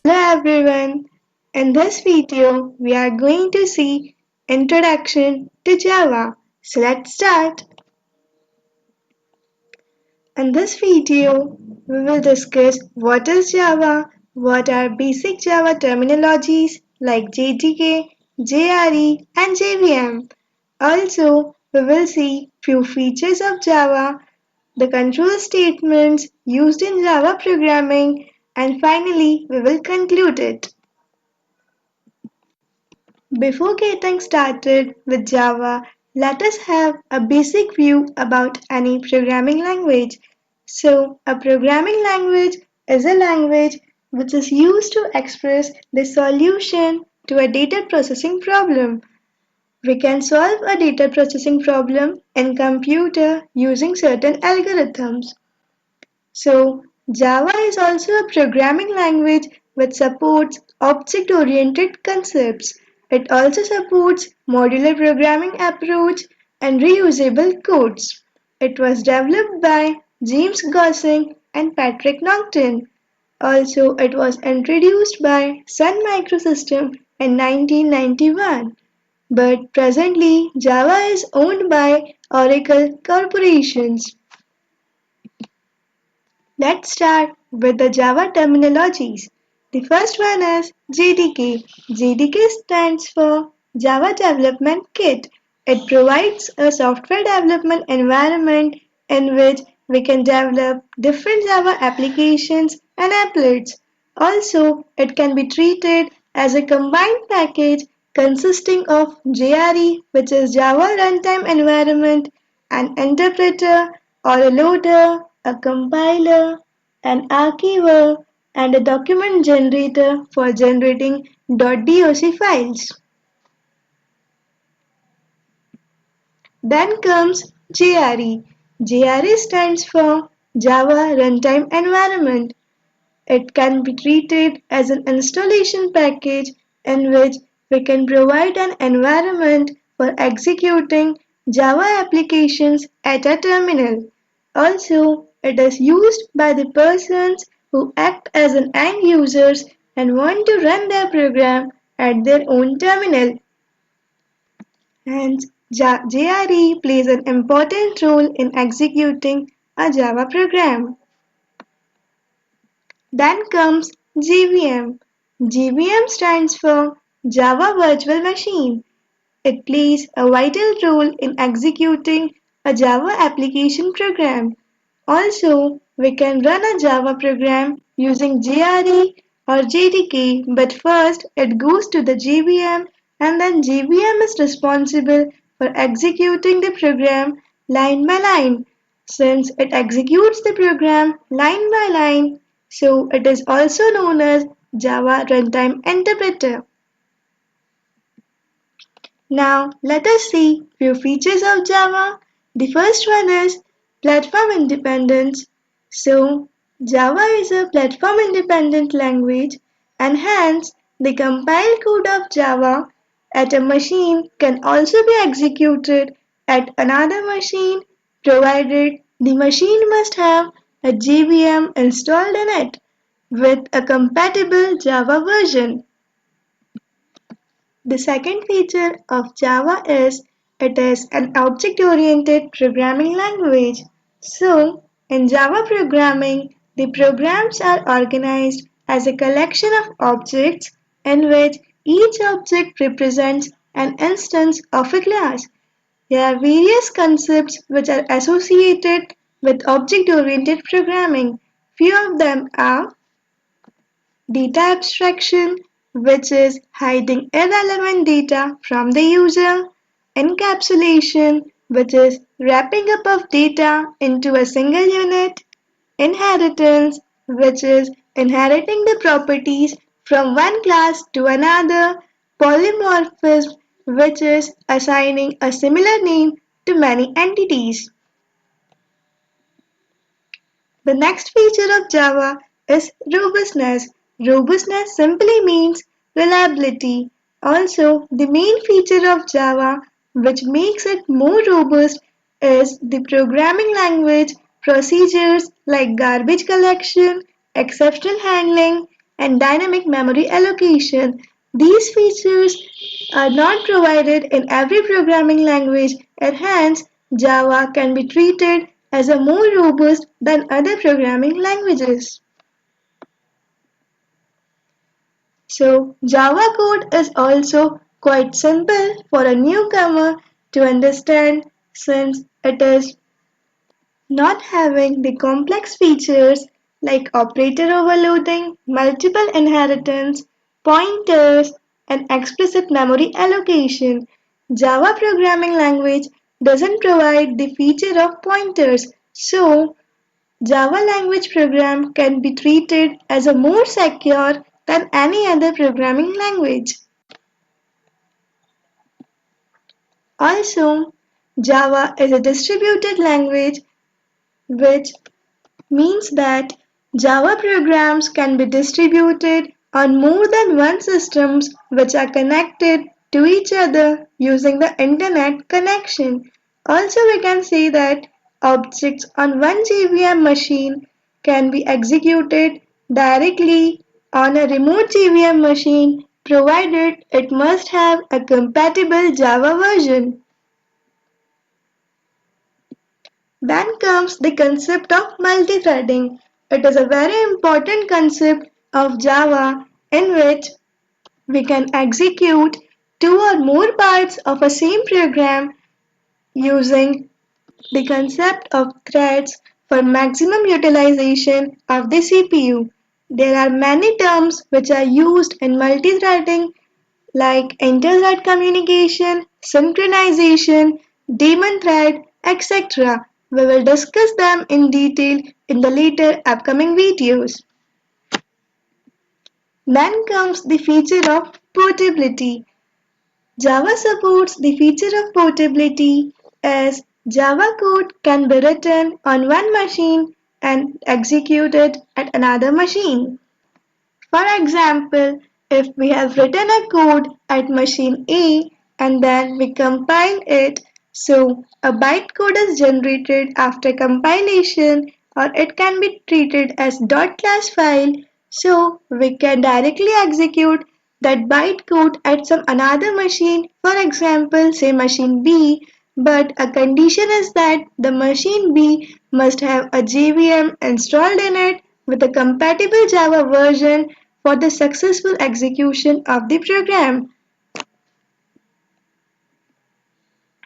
Hello everyone. In this video, we are going to see Introduction to Java. So let's start. In this video, we will discuss what is Java, what are basic Java terminologies like JDK, JRE and JVM. Also, we will see few features of Java, the control statements used in Java programming, and finally, we will conclude it. Before getting started with Java, let us have a basic view about any programming language. So, a programming language is a language which is used to express the solution to a data processing problem. We can solve a data processing problem in computer using certain algorithms. So, Java is also a programming language which supports object-oriented concepts. It also supports modular programming approach and reusable codes. It was developed by James Gosling and Patrick Naughton. Also, it was introduced by Sun Microsystems in 1991. But presently, Java is owned by Oracle Corporations. Let's start with the Java terminologies. The first one is JDK. JDK stands for Java Development Kit. It provides a software development environment in which we can develop different Java applications and applets. Also, it can be treated as a combined package consisting of JRE, which is Java Runtime Environment, an interpreter or a loader, a compiler, an archiver, and a document generator for generating .doc files. Then comes JRE. JRE stands for Java Runtime Environment. It can be treated as an installation package in which we can provide an environment for executing Java applications at a terminal. Also, it is used by the persons who act as an end users and want to run their program at their own terminal. Hence, JRE plays an important role in executing a Java program. Then comes JVM. JVM stands for Java Virtual Machine. It plays a vital role in executing a Java application program. Also, we can run a Java program using JRE or JDK, but first it goes to the JVM and then JVM is responsible for executing the program line by line. Since it executes the program line by line, so it is also known as Java Runtime Interpreter. Now let us see few features of Java. The first one is platform independence. So Java is a platform independent language and hence the compiled code of Java at a machine can also be executed at another machine provided the machine must have a JVM installed in it with a compatible Java version. The second feature of Java is it is an object-oriented programming language. So, in Java programming, the programs are organized as a collection of objects in which each object represents an instance of a class. There are various concepts which are associated with object-oriented programming. Few of them are data abstraction, which is hiding irrelevant data from the user. Encapsulation, which is wrapping up of data into a single unit. Inheritance, which is inheriting the properties from one class to another. Polymorphism, which is assigning a similar name to many entities. The next feature of Java is robustness. Robustness simply means reliability. Also, the main feature of Java which makes it more robust is the programming language procedures like garbage collection, exception handling, and dynamic memory allocation. These features are not provided in every programming language, and hence Java can be treated as a more robust than other programming languages. So, Java code is also quite simple for a newcomer to understand since it is not having the complex features like operator overloading, multiple inheritance, pointers, and explicit memory allocation. Java programming language doesn't provide the feature of pointers, so Java language program can be treated as a more secure than any other programming language. Also, Java is a distributed language which means that Java programs can be distributed on more than one systems which are connected to each other using the internet connection. Also, we can say that objects on one JVM machine can be executed directly on a remote JVM machine provided it must have a compatible Java version. Then comes the concept of multithreading. It is a very important concept of Java in which we can execute two or more parts of a same program using the concept of threads for maximum utilization of the CPU. There are many terms which are used in multithreading like inter-thread communication, synchronization, daemon thread, etc. We will discuss them in detail in the later upcoming videos. Then comes the feature of portability. Java supports the feature of portability as Java code can be written on one machine and executed at another machine. For example, if we have written a code at machine A and then we compile it, so a bytecode is generated after compilation or it can be treated as .class file, so we can directly execute that bytecode at some another machine, for example say machine B, but a condition is that the machine B must have a JVM installed in it with a compatible Java version for the successful execution of the program.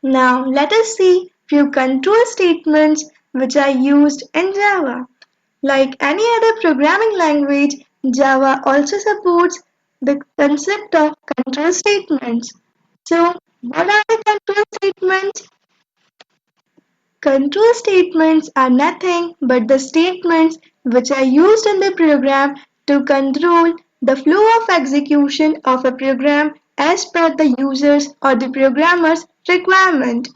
Now let us see few control statements which are used in Java. Like any other programming language, Java also supports the concept of control statements. So what are the control statements? Control statements are nothing but the statements which are used in the program to control the flow of execution of a program as per the user's or the programmer's requirement.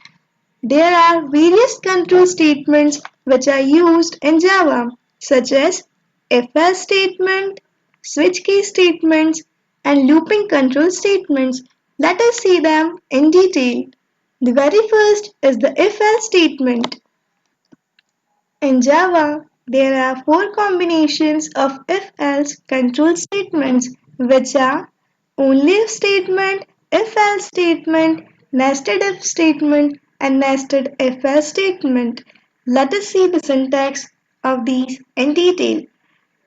There are various control statements which are used in Java, such as if-else statement, switch case statements, and looping control statements. Let us see them in detail. The very first is the if-else statement. In Java, there are four combinations of if-else control statements, which are only if statement, if-else statement, nested if statement, and nested if-else statement. Let us see the syntax of these in detail.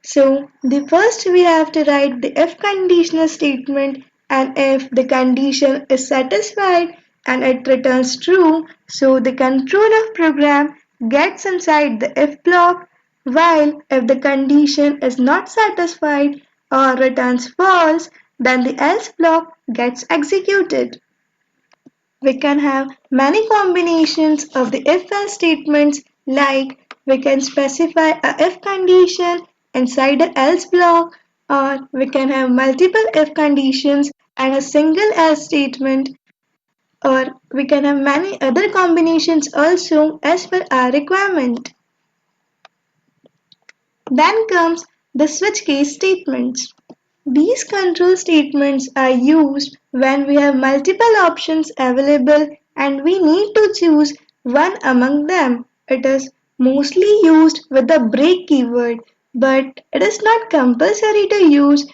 So the first we have to write the if conditional statement, and if the condition is satisfied and it returns true, so the controller program gets inside the if block, while if the condition is not satisfied or returns false, then the else block gets executed. We can have many combinations of the if-else statements, like we can specify a if condition inside a else block, or we can have multiple if conditions and a single else statement, or we can have many other combinations also as per our requirement. Then comes the switch case statements. These control statements are used when we have multiple options available and we need to choose one among them. It is mostly used with the break keyword. But it is not compulsory to use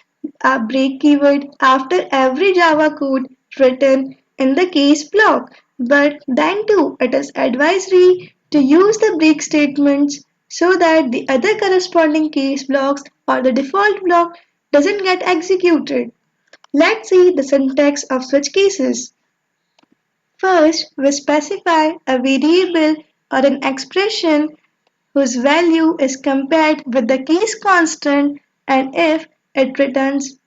a break keyword after every Java code written in the case block. But then too, it is advisory to use the break statements so that the other corresponding case blocks or the default block doesn't get executed. Let's see the syntax of such cases. First, we specify a variable or an expression whose value is compared with the case constant, and if it returns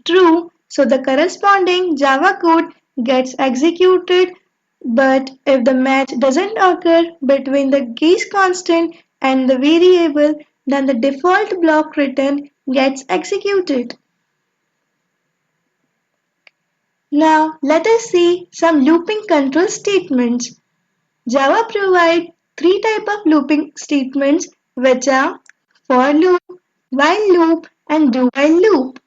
true, so the corresponding Java code gets executed. But if the match doesn't occur between the case constant and the variable, then the default block written gets executed. Now let us see some looping control statements. Java provides three types of looping statements, which are for loop, while loop, and do while loop.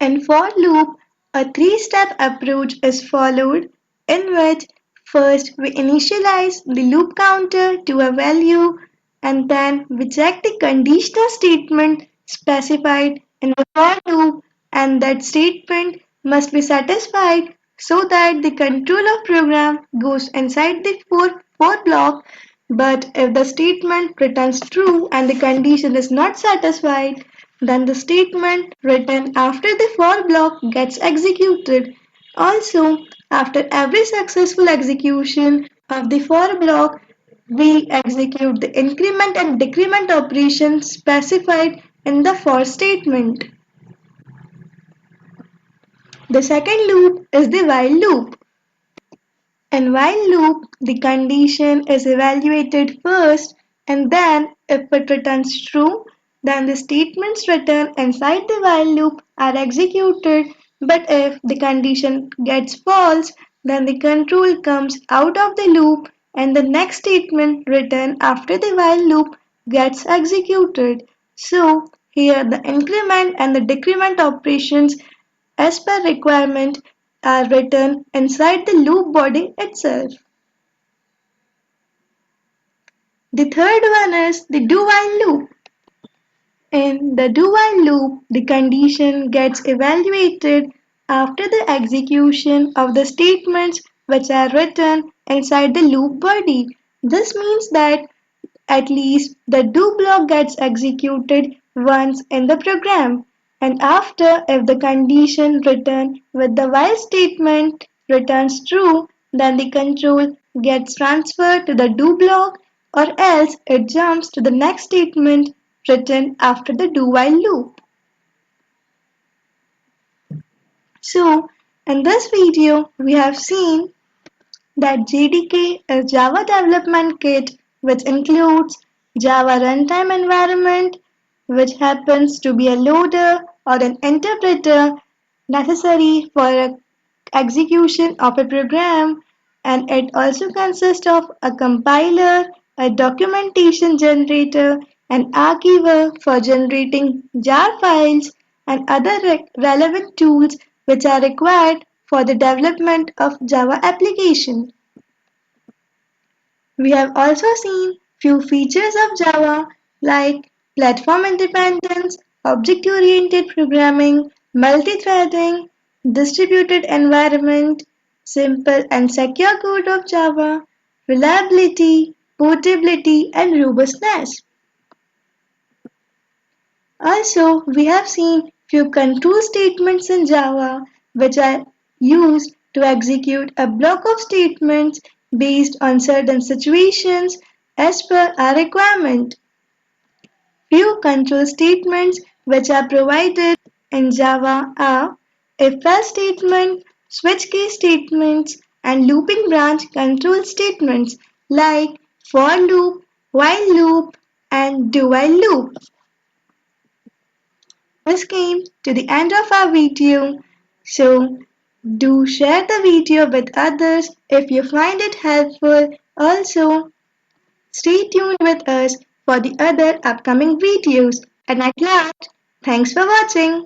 In for loop, a three-step approach is followed, in which first we initialize the loop counter to a value, and then we check the conditional statement specified in the for loop, and that statement must be satisfied so that the controller program goes inside the for block. But if the statement returns true and the condition is not satisfied, then the statement written after the for block gets executed. Also, after every successful execution of the for block, we execute the increment and decrement operation specified in the for statement. The second loop is the while loop. In while loop, the condition is evaluated first, and then if it returns true, then the statements written inside the while loop are executed. But if the condition gets false, then the control comes out of the loop and the next statement written after the while loop gets executed. So here the increment and the decrement operations as per requirement are written inside the loop body itself. The third one is the do while loop. In the do while loop, the condition gets evaluated after the execution of the statements which are written inside the loop body. This means that at least the do block gets executed once in the program, and after, if the condition written with the while statement returns true, then the control gets transferred to the do block, or else it jumps to the next statement written after the do while loop. So, in this video, we have seen that JDK is Java Development Kit, which includes Java Runtime Environment, which happens to be a loader or an interpreter necessary for execution of a program, and it also consists of a compiler, a documentation generator, an archiver for generating jar files, and other relevant tools which are required for the development of Java application. We have also seen few features of Java like platform independence, object-oriented programming, multi-threading, distributed environment, simple and secure code of Java, reliability, portability, and robustness. Also, we have seen few control statements in Java which are used to execute a block of statements based on certain situations as per our requirement. Few control statements which are provided in Java are if-else statement, switch case statements, and looping branch control statements like for loop, while loop, and do while loop. This came to the end of our video. So do share the video with others if you find it helpful. Also, stay tuned with us for the other upcoming videos. And at last, thanks for watching.